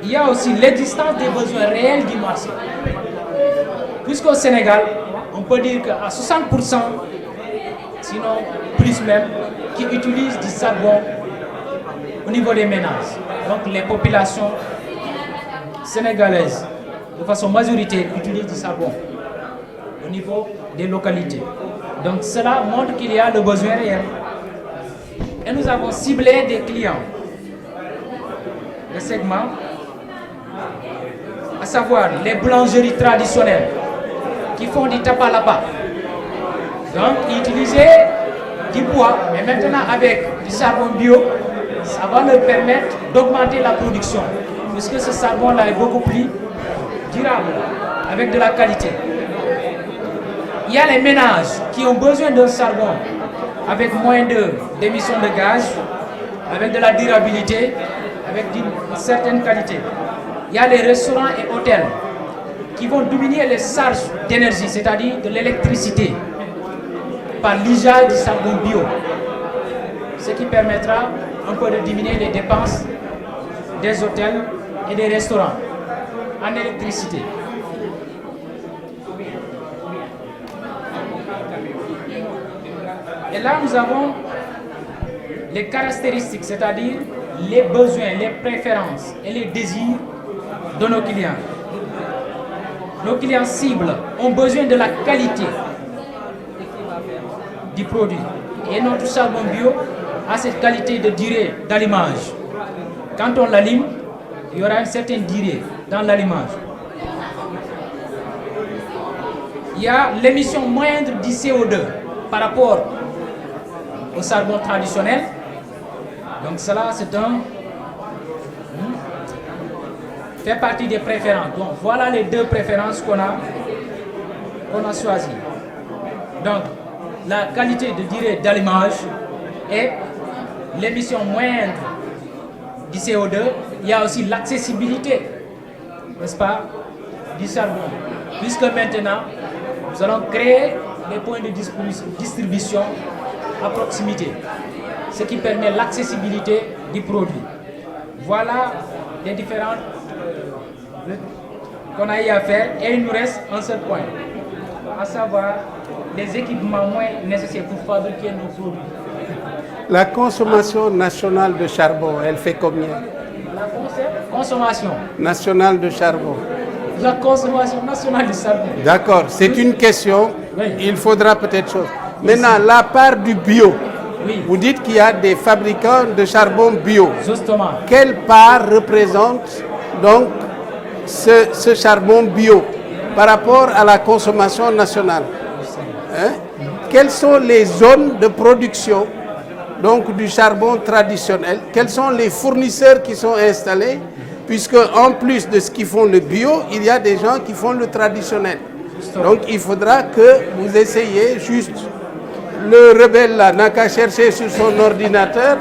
[SPEAKER 12] Il y a aussi l'existence des besoins réels du marché. Puisqu'au Sénégal, on peut dire qu'à 60%, sinon plus même, qui utilisent du charbon au niveau des ménages. Donc les populations sénégalaises, de façon majoritaire, utilisent du charbon au niveau des localités. Donc cela montre qu'il y a le besoin réel. Et nous avons ciblé des clients, des segments, à savoir les boulangeries traditionnelles qui font du tapa-lapa. Donc, utiliser du bois, mais maintenant avec du charbon bio, ça va leur permettre d'augmenter la production, puisque ce charbon-là est beaucoup plus durable, avec de la qualité. Il y a les ménages qui ont besoin d'un charbon avec moins d'émissions de gaz, avec de la durabilité, avec une certaine qualité. Il y a les restaurants et hôtels qui vont diminuer les charges d'énergie, c'est-à-dire de l'électricité, par l'usage du charbon bio, ce qui permettra un peu de diminuer les dépenses des hôtels et des restaurants en électricité. Et là, nous avons les caractéristiques, c'est-à-dire les besoins, les préférences et les désirs de nos clients. Nos clients cibles ont besoin de la qualité du produit. Et notre charbon bio a cette qualité de durée d'allumage. Quand on l'allume, il y aura une certaine durée dans l'allumage. Il y a l'émission moindre du CO2 par rapport au charbon traditionnel. Donc cela, c'est fait partie des préférences. Donc voilà les deux préférences qu'on a choisies. Donc la qualité de durée d'allumage et l'émission moindre du CO2. Il y a aussi l'accessibilité, n'est-ce pas, du charbon. Puisque maintenant, nous allons créer des points de distribution à proximité, ce qui permet l'accessibilité du produit. Voilà les différentes qu'on a eu à faire, et il nous reste un seul point, à savoir les équipements moins nécessaires pour fabriquer nos produits.
[SPEAKER 1] La consommation nationale de charbon, elle fait combien?
[SPEAKER 12] La consommation
[SPEAKER 1] nationale de charbon.
[SPEAKER 12] La consommation nationale de charbon.
[SPEAKER 1] D'accord, c'est une question.
[SPEAKER 12] Oui.
[SPEAKER 1] Il faudra peut-être chose. Maintenant, la part du bio.
[SPEAKER 12] Oui.
[SPEAKER 1] Vous dites qu'il y a des fabricants de charbon bio.
[SPEAKER 12] Justement.
[SPEAKER 1] Quelle part représente donc ce charbon bio par rapport à la consommation nationale? Hein? Quelles sont les zones de production donc du charbon traditionnel? Quels sont les fournisseurs qui sont installés? Puisque en plus de ce qu'ils font le bio, il y a des gens qui font le traditionnel. Donc il faudra que vous essayiez juste, le rebelle là n'a qu'à chercher sur son ordinateur,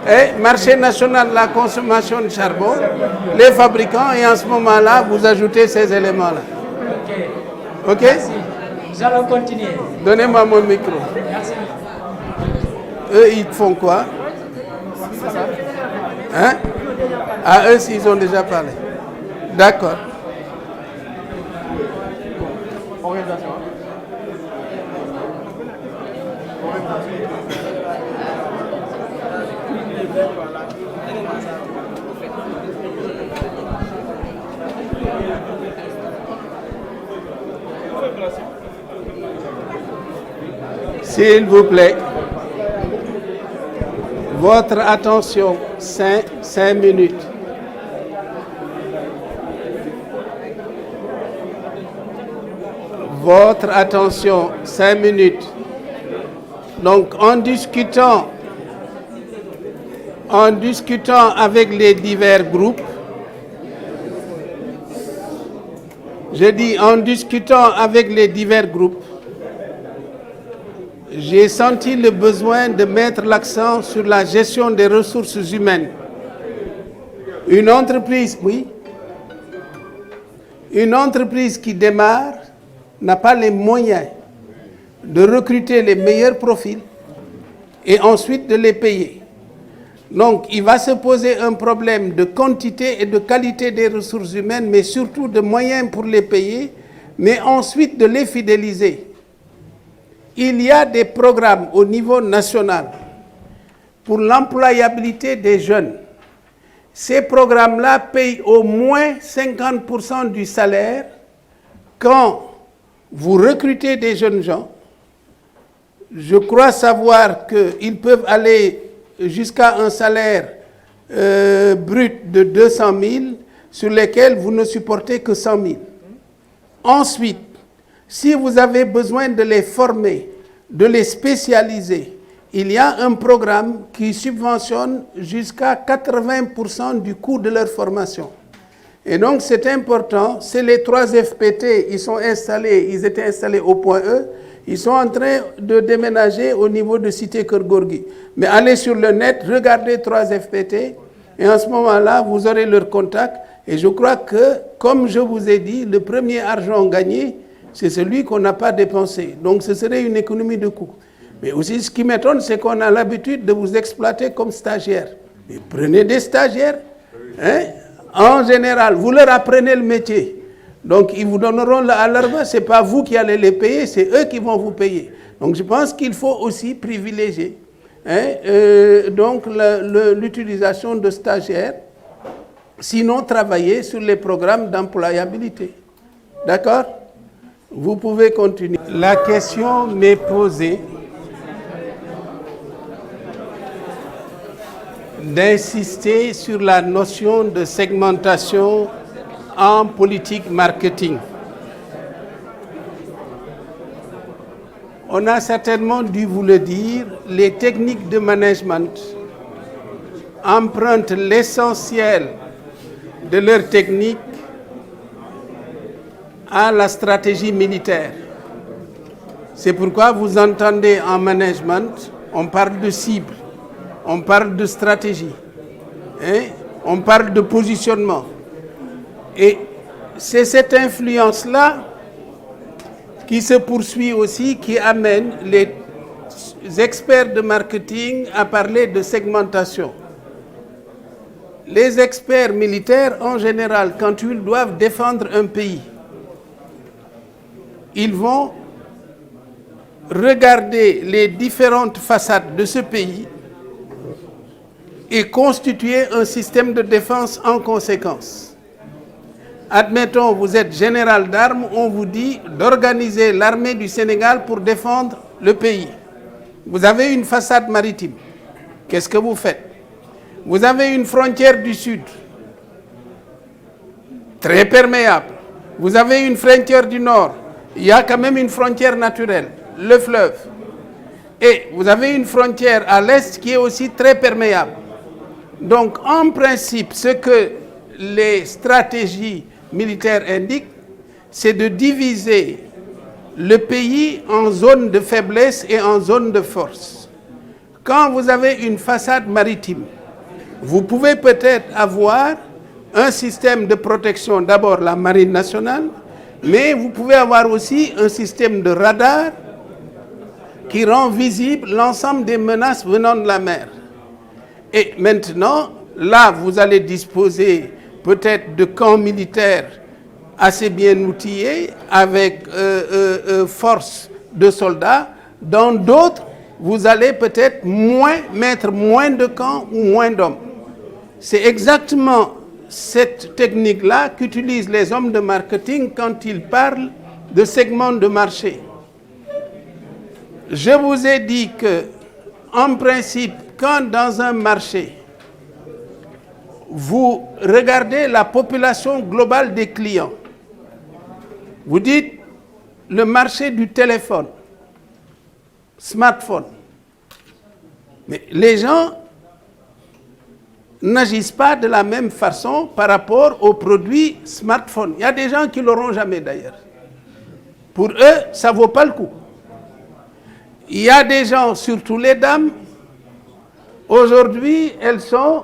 [SPEAKER 1] et marché national de la consommation de charbon, les fabricants, et en ce moment-là, vous ajoutez ces éléments-là. Ok?
[SPEAKER 12] Merci. Nous allons continuer.
[SPEAKER 1] Donnez-moi mon micro.
[SPEAKER 12] Merci.
[SPEAKER 1] Eux, ils font quoi? Hein? À eux, ils ont déjà parlé. D'accord. S'il vous plaît, votre attention, 5 minutes. Votre attention, 5 minutes. Donc, en discutant avec les divers groupes, je dis en discutant avec les divers groupes, j'ai senti le besoin de mettre l'accent sur la gestion des ressources humaines. Une entreprise, oui, une entreprise qui démarre n'a pas les moyens de recruter les meilleurs profils et ensuite de les payer. Donc, il va se poser un problème de quantité et de qualité des ressources humaines, mais surtout de moyens pour les payer, mais ensuite de les fidéliser. Il y a des programmes au niveau national pour l'employabilité des jeunes. Ces programmes-là payent au moins 50% du salaire quand vous recrutez des jeunes gens. Je crois savoir qu'ils peuvent aller jusqu'à un salaire brut de 200 000 sur lesquels vous ne supportez que 100 000. Ensuite, si vous avez besoin de les former, de les spécialiser, il y a un programme qui subventionne jusqu'à 80% du coût de leur formation. Et donc c'est important, c'est les 3 FPT, ils étaient installés au point E, ils sont en train de déménager au niveau de Cité Keur Gorgui. Mais allez sur le net, regardez 3 FPT, et en ce moment-là, vous aurez leur contact. Et je crois que, comme je vous ai dit, le premier argent gagné, c'est celui qu'on n'a pas dépensé. Donc ce serait une économie de coûts. Mais aussi, ce qui m'étonne, c'est qu'on a l'habitude de vous exploiter comme stagiaires. Mais prenez des stagiaires. Hein? En général, vous leur apprenez le métier. Donc, ils vous donneront à leur main. Ce n'est pas vous qui allez les payer, c'est eux qui vont vous payer. Donc, je pense qu'il faut aussi privilégier donc l'utilisation de stagiaires. Sinon, travailler sur les programmes d'employabilité. D'accord? Vous pouvez continuer. La question m'est posée d'insister sur la notion de segmentation en politique marketing. On a certainement dû vous le dire, les techniques de management empruntent l'essentiel de leur technique à la stratégie militaire. C'est pourquoi vous entendez en management, on parle de cible, on parle de stratégie, on parle de positionnement. Et c'est cette influence-là qui se poursuit aussi, qui amène les experts de marketing à parler de segmentation. Les experts militaires, en général, quand ils doivent défendre un pays, ils vont regarder les différentes façades de ce pays et constituer un système de défense en conséquence. Admettons, vous êtes général d'armes, on vous dit d'organiser l'armée du Sénégal pour défendre le pays. Vous avez une façade maritime. Qu'est-ce que vous faites? Vous avez une frontière du sud, très perméable. Vous avez une frontière du nord. Il y a quand même une frontière naturelle, le fleuve. Et vous avez une frontière à l'est qui est aussi très perméable. Donc, en principe, ce que les stratégies militaires indiquent, c'est de diviser le pays en zones de faiblesse et en zones de force. Quand vous avez une façade maritime, vous pouvez peut-être avoir un système de protection, d'abord la marine nationale, mais vous pouvez avoir aussi un système de radar qui rend visible l'ensemble des menaces venant de la mer. Et maintenant, là, vous allez disposer peut-être de camps militaires assez bien outillés, avec force de soldats. Dans d'autres, vous allez peut-être mettre moins de camps ou moins d'hommes. C'est exactement cette technique-là qu'utilisent les hommes de marketing quand ils parlent de segments de marché. Je vous ai dit que, en principe, quand dans un marché, vous regardez la population globale des clients, vous dites le marché du téléphone, smartphone. Mais les gens n'agissent pas de la même façon par rapport aux produits smartphone. Il y a des gens qui ne l'auront jamais d'ailleurs. Pour eux, ça ne vaut pas le coup. Il y a des gens, surtout les dames, aujourd'hui, elles sont...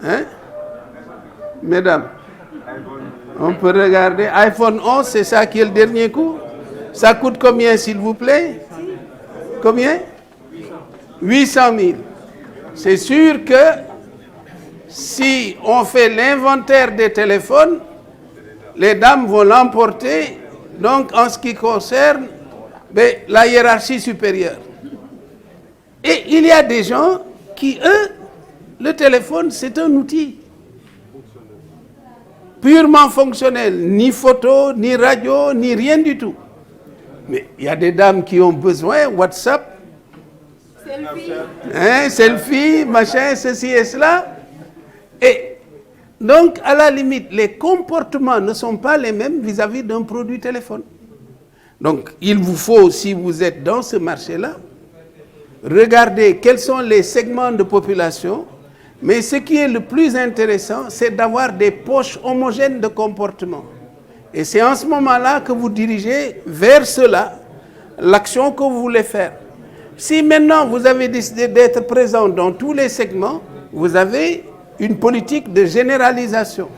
[SPEAKER 1] Hein? Mesdames, on peut regarder. iPhone 11, c'est ça qui est le dernier coup. Ça coûte combien, s'il vous plaît? Combien? 800 000. C'est sûr que si on fait l'inventaire des téléphones, les dames vont l'emporter. Donc, en ce qui concerne la hiérarchie supérieure. Et il y a des gens qui, eux, le téléphone, c'est un outil purement fonctionnel. Ni photo, ni radio, ni rien du tout. Mais il y a des dames qui ont besoin, WhatsApp, Hein, selfie, machin, ceci et cela. Et donc, à la limite, les comportements ne sont pas les mêmes vis-à-vis d'un produit téléphone. Donc, il vous faut, si vous êtes dans ce marché-là, regarder quels sont les segments de population. Mais ce qui est le plus intéressant, c'est d'avoir des poches homogènes de comportement. Et c'est en ce moment-là que vous dirigez vers cela l'action que vous voulez faire. Si maintenant vous avez décidé d'être présent dans tous les segments, vous avez une politique de généralisation.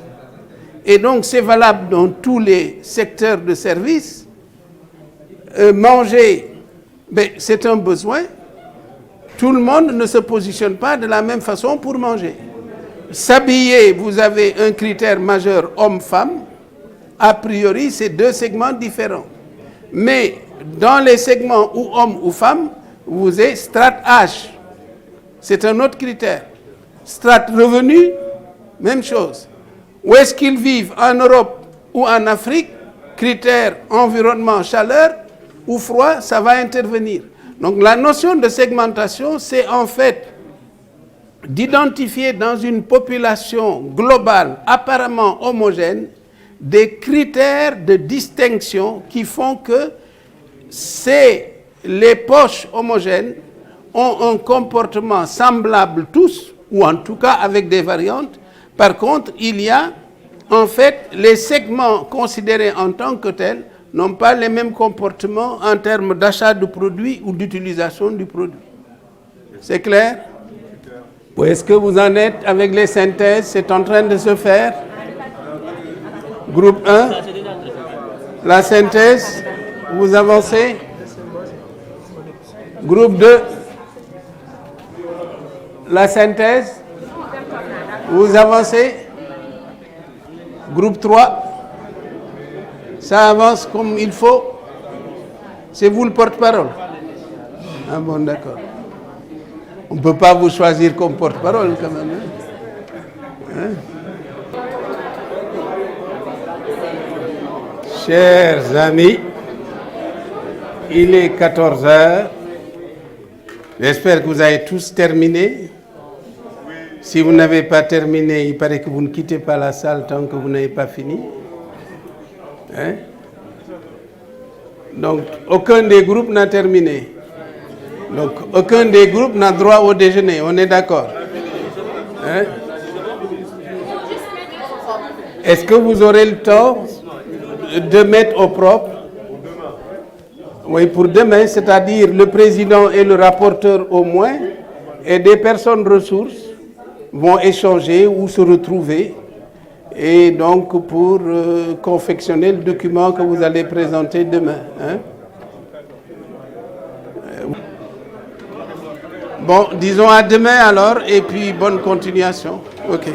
[SPEAKER 1] Et donc c'est valable dans tous les secteurs de services. Manger, c'est un besoin. Tout le monde ne se positionne pas de la même façon pour manger. S'habiller, vous avez un critère majeur homme-femme. A priori, c'est deux segments différents. Mais dans les segments où homme ou femme, vous avez strate âge. C'est un autre critère. Strate revenu, même chose. Où est-ce qu'ils vivent, en Europe ou en Afrique? Critère environnement, chaleur ou froid, ça va intervenir. Donc la notion de segmentation, c'est en fait d'identifier dans une population globale apparemment homogène des critères de distinction qui font que les poches homogènes ont un comportement semblable tous, ou en tout cas avec des variantes. Par contre, il y a en fait les segments considérés en tant que tels n'ont pas les mêmes comportements en termes d'achat de produits ou d'utilisation du produit. C'est clair? Où est-ce que vous en êtes avec les synthèses? C'est en train de se faire. Groupe 1, la synthèse, vous avancez. Groupe 2, la synthèse, vous avancez. Groupe 3, ça avance comme il faut. C'est vous le porte-parole. Ah bon, d'accord. On ne peut pas vous choisir comme porte-parole quand même. Hein? Chers amis, il est 14 h. J'espère que vous avez tous terminé. Si vous n'avez pas terminé, il paraît que vous ne quittez pas la salle tant que vous n'avez pas fini. Hein? Donc, aucun des groupes n'a terminé. Donc, aucun des groupes n'a droit au déjeuner. On est d'accord? Hein? Est-ce que vous aurez le temps de mettre au propre? Oui, pour demain, c'est-à-dire le président et le rapporteur au moins, et des personnes ressources vont échanger ou se retrouver, et donc pour confectionner le document que vous allez présenter demain. Hein? Bon, disons à demain alors, et puis bonne continuation. OK.